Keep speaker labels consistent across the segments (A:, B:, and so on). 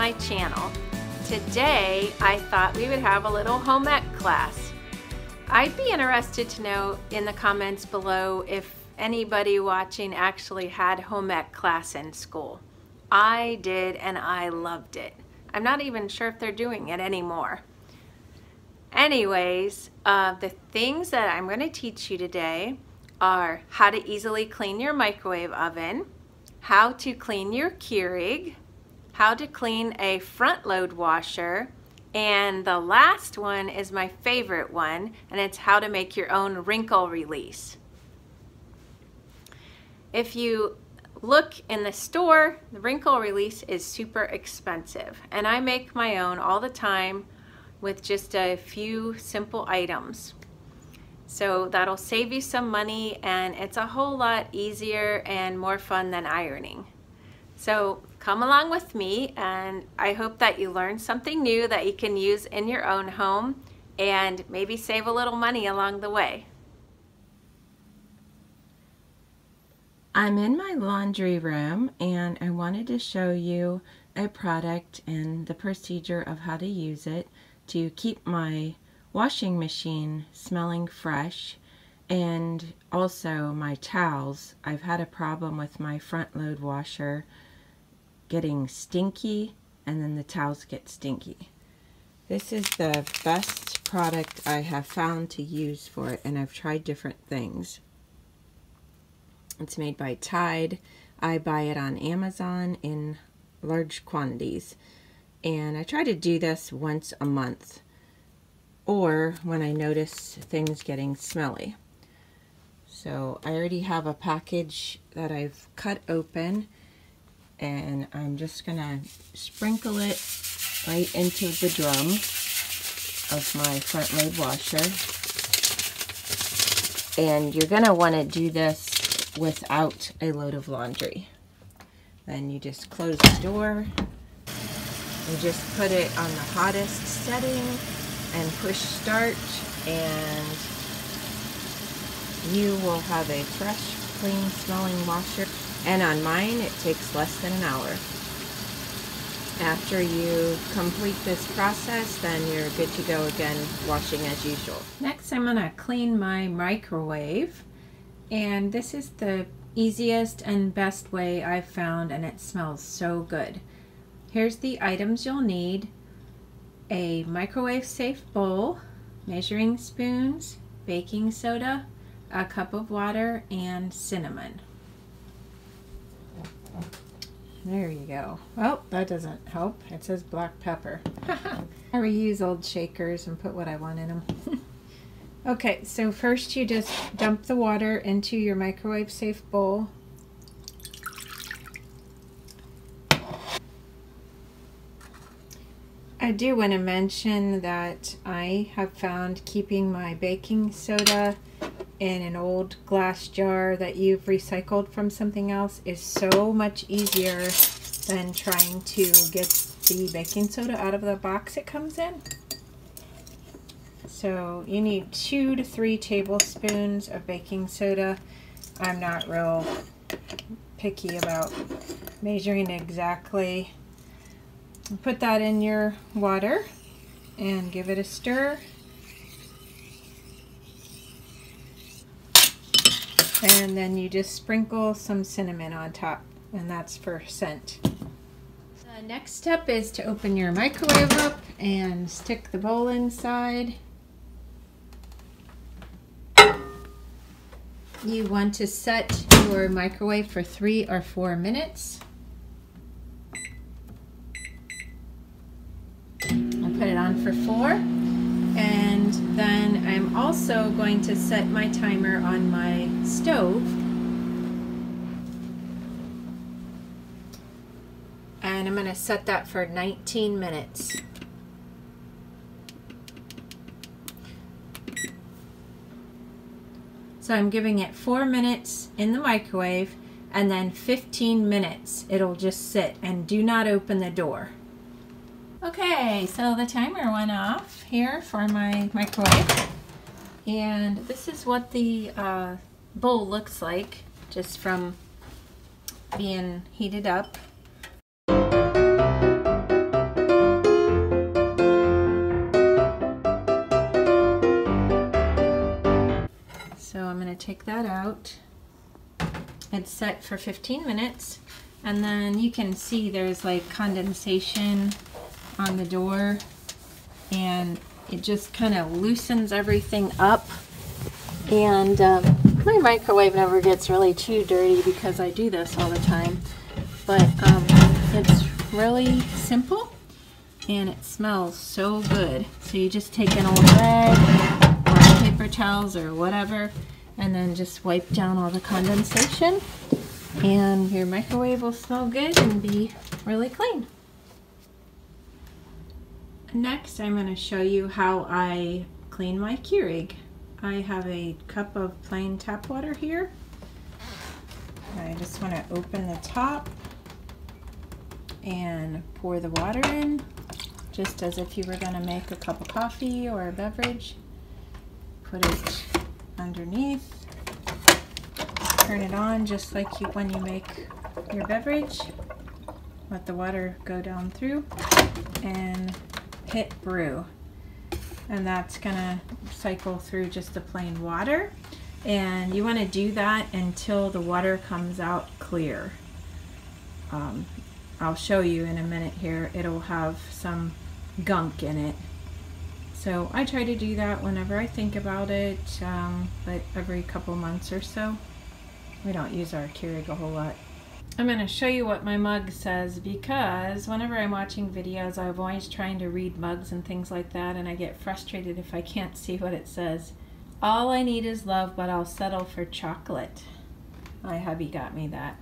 A: my channel. Today I thought we would have a little home ec class. I'd be interested to know in the comments below if anybody watching actually had home ec class in school. I did, and I loved it. I'm not even sure if they're doing it anymore. Anyways, the things that I'm going to teach you today are how to easily clean your microwave oven, how to clean your Keurig, how to clean a front load washer, and the last one is my favorite one, and it's how to make your own wrinkle release. If you look in the store, the wrinkle release is super expensive, and I make my own all the time with just a few simple items. So that'll save you some money, and it's a whole lot easier and more fun than ironing. So come along with me, and I hope that you learn something new that you can use in your own home and maybe save a little money along the way.
B: I'm in my laundry room, and I wanted to show you a product and the procedure of how to use it to keep my washing machine smelling fresh, and also my towels. I've had a problem with my front load washer getting stinky, and then the towels get stinky. This is the best product I have found to use for it, and I've tried different things. It's made by Tide. I buy it on Amazon in large quantities, and I try to do this once a month, or when I notice things getting smelly. So I already have a package that I've cut open, and I'm just gonna sprinkle it right into the drum of my front load washer. And you're gonna wanna do this without a load of laundry. Then you just close the door, you just put it on the hottest setting and push start, and you will have a fresh, clean smelling washer. And on mine it takes less than an hour. After you complete this process, then you're good to go again, washing as usual.
A: Next I'm going to clean my microwave, and this is the easiest and best way I've found, and it smells so good. Here's the items you'll need: a microwave safe bowl, measuring spoons, baking soda, a cup of water, and cinnamon. There you go. Oh, that doesn't help. It says black pepper. I reuse old shakers and put what I want in them. Okay, so first you just dump the water into your microwave safe bowl. I do want to mention that I have found keeping my baking soda in an old glass jar that you've recycled from something else is so much easier than trying to get the baking soda out of the box it comes in. So you need 2 to 3 tablespoons of baking soda. I'm not real picky about measuring exactly. Put that in your water and give it a stir. And then you just sprinkle some cinnamon on top, and that's for scent. The next step is to open your microwave up and stick the bowl inside. You want to set your microwave for 3 or 4 minutes. I put it on for 4, and then I'm also going to set my timer on my stove, and I'm going to set that for 19 minutes. So I'm giving it 4 minutes in the microwave, and then 15 minutes it'll just sit, and do not open the door. Okay, so the timer went off here for my microwave, and this is what the bowl looks like just from being heated up. take that out. It's set for 15 minutes. And then you can see there's like condensation on the door, and it just kind of loosens everything up. And my microwave never gets really too dirty because I do this all the time. But it's really simple and it smells so good. So you just take an old rag or paper towels or whatever, and then just wipe down all the condensation, and your microwave will smell good and be really clean. Next, I'm going to show you how I clean my Keurig. I have a cup of plain tap water here. I just want to open the top and pour the water in, just as if you were going to make a cup of coffee or a beverage. Put it underneath. Turn it on just like when you make your beverage. Let the water go down through and hit brew. And that's gonna cycle through just the plain water. And you want to do that until the water comes out clear. I'll show you in a minute here. It'll have some gunk in it. So I try to do that whenever I think about it, but every couple months or so. We don't use our Keurig a whole lot. I'm going to show you what my mug says, because whenever I'm watching videos, I'm always trying to read mugs and things like that, and I get frustrated if I can't see what it says. All I need is love, but I'll settle for chocolate. My hubby got me that.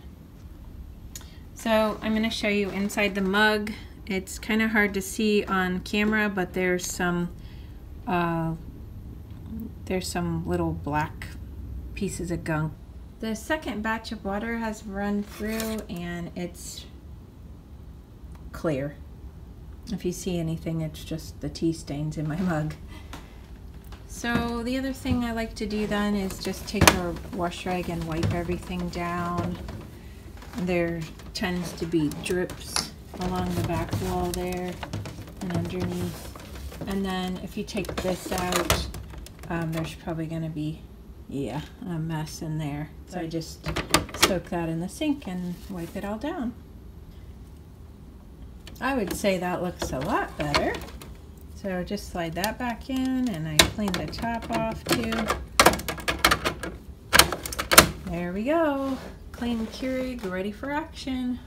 A: So I'm going to show you inside the mug. It's kind of hard to see on camera, but there's some little black pieces of gunk. The second batch of water has run through and it's clear. If you see anything, it's just the tea stains in my mug. So the other thing I like to do then is just take a wash rag and wipe everything down. There tends to be drips along the back wall there and underneath. And then if you take this out, there's probably going to be a mess in there. So I just soak that in the sink and wipe it all down. I would say that looks a lot better. So just slide that back in, and I clean the top off too. There we go. Clean Keurig, ready for action.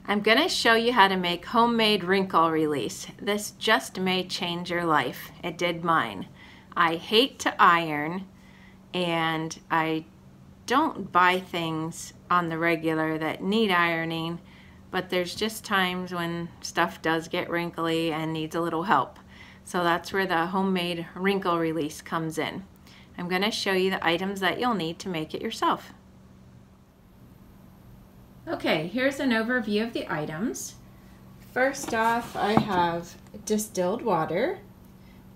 A: I'm going to show you how to make homemade wrinkle release. This just may change your life. It did mine. I hate to iron, and I don't buy things on the regular that need ironing, but there's just times when stuff does get wrinkly and needs a little help. So that's where the homemade wrinkle release comes in. I'm going to show you the items that you'll need to make it yourself. Okay, here's an overview of the items. First off, I have distilled water.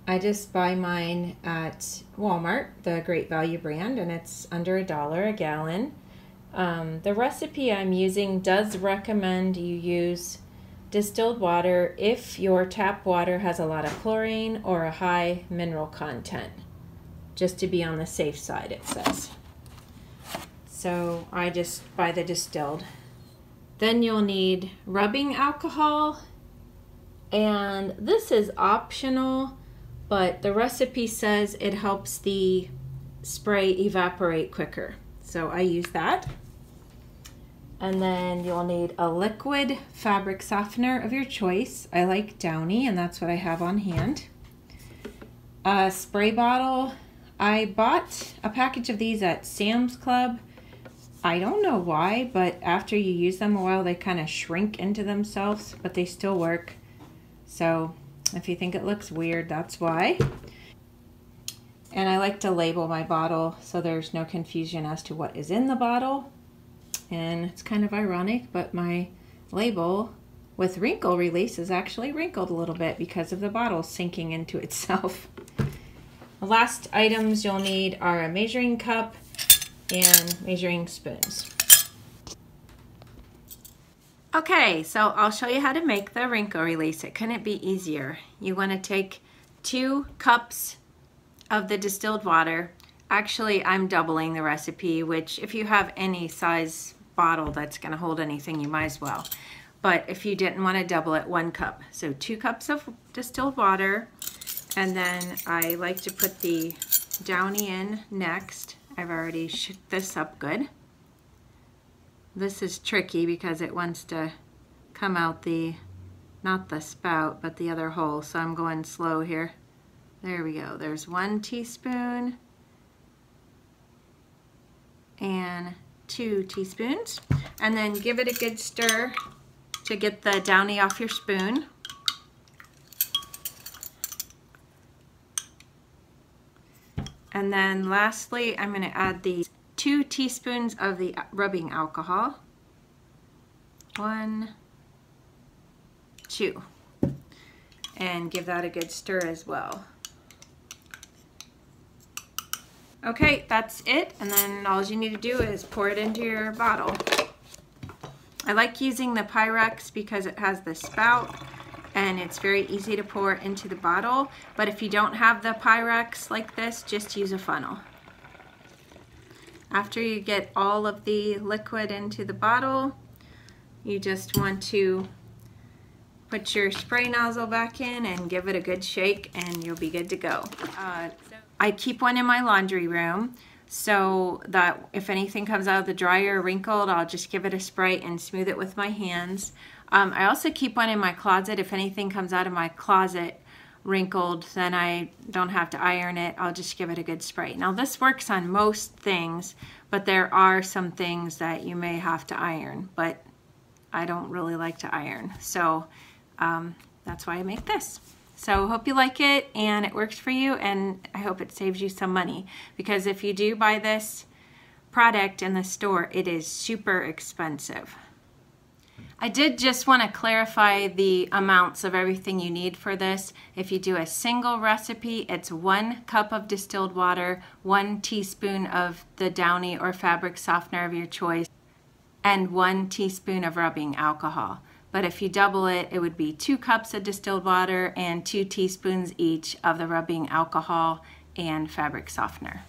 A: I just buy mine at Walmart, the Great Value brand, and it's under $1 a gallon. The recipe I'm using does recommend you use distilled water if your tap water has a lot of chlorine or a high mineral content, just to be on the safe side, it says. So I just buy the distilled. Then you'll need rubbing alcohol, and this is optional, but the recipe says it helps the spray evaporate quicker. So I use that. And then you'll need a liquid fabric softener of your choice. I like Downy, and that's what I have on hand. A spray bottle. I bought a package of these at Sam's Club. I don't know why, but after you use them a while, they kind of shrink into themselves, but they still work. So if you think it looks weird, that's why. And I like to label my bottle so there's no confusion as to what is in the bottle. And it's kind of ironic, but my label with wrinkle release is actually wrinkled a little bit because of the bottle sinking into itself. The last items you'll need are a measuring cup and measuring spoons. Okay, so I'll show you how to make the wrinkle release. It couldn't be easier. You want to take 2 cups of the distilled water, Actually, I'm doubling the recipe, which if you have any size bottle that's going to hold anything, you might as well. But if you didn't want to double it, 1 cup. So 2 cups of distilled water. And then I like to put the Downy in next. I've already shook this up good. This is tricky because it wants to come out the, not the spout, but the other hole. So I'm going slow here. There we go. There's 1 teaspoon and 2 teaspoons. And then give it a good stir to get the Downy off your spoon. And then lastly, I'm going to add the 2 teaspoons of the rubbing alcohol. 1, 2. And give that a good stir as well. Okay, that's it. And then all you need to do is pour it into your bottle. I like using the Pyrex because it has the spout and it's very easy to pour into the bottle. But if you don't have the Pyrex like this, just use a funnel. After you get all of the liquid into the bottle, you just want to put your spray nozzle back in and give it a good shake and you'll be good to go. I keep one in my laundry room so that if anything comes out of the dryer wrinkled, I'll just give it a spray and smooth it with my hands. I also keep one in my closet. If anything comes out of my closet wrinkled, then I don't have to iron it. I'll just give it a good spray. Now this works on most things, but there are some things that you may have to iron, but I don't really like to iron. So that's why I make this. So hope you like it and it works for you, and I hope it saves you some money, because if you do buy this product in the store, it is super expensive. I did just want to clarify the amounts of everything you need for this. If you do a single recipe, it's 1 cup of distilled water, 1 teaspoon of the Downy or fabric softener of your choice, and 1 teaspoon of rubbing alcohol. But if you double it, it would be 2 cups of distilled water and 2 teaspoons each of the rubbing alcohol and fabric softener.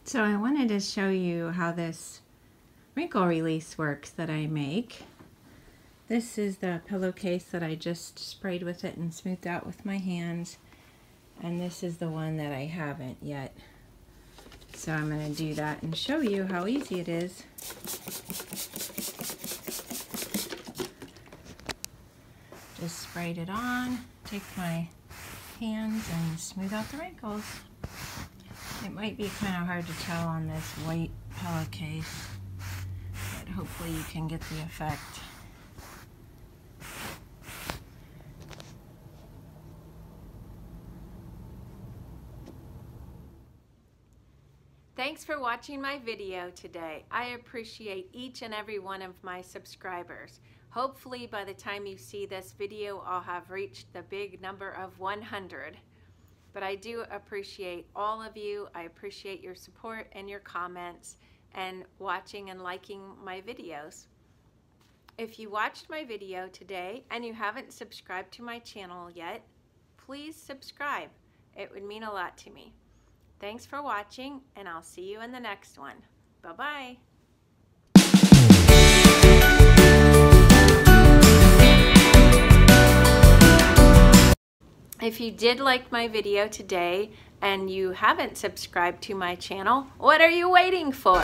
A: So I wanted to show you how this wrinkle release works that I make. This is the pillowcase that I just sprayed with it and smoothed out with my hands. And this is the one that I haven't yet. So I'm going to do that and show you how easy it is. Just sprayed it on, take my hands and smooth out the wrinkles. It might be kind of hard to tell on this white pillowcase, but hopefully you can get the effect. Thanks for watching my video today. I appreciate each and every one of my subscribers. Hopefully by the time you see this video, I'll have reached the big number of 100. But I do appreciate all of you. I appreciate your support and your comments and watching and liking my videos. If you watched my video today and you haven't subscribed to my channel yet, please subscribe. It would mean a lot to me. Thanks for watching, and I'll see you in the next one. Bye-bye. If you did like my video today and you haven't subscribed to my channel, what are you waiting for?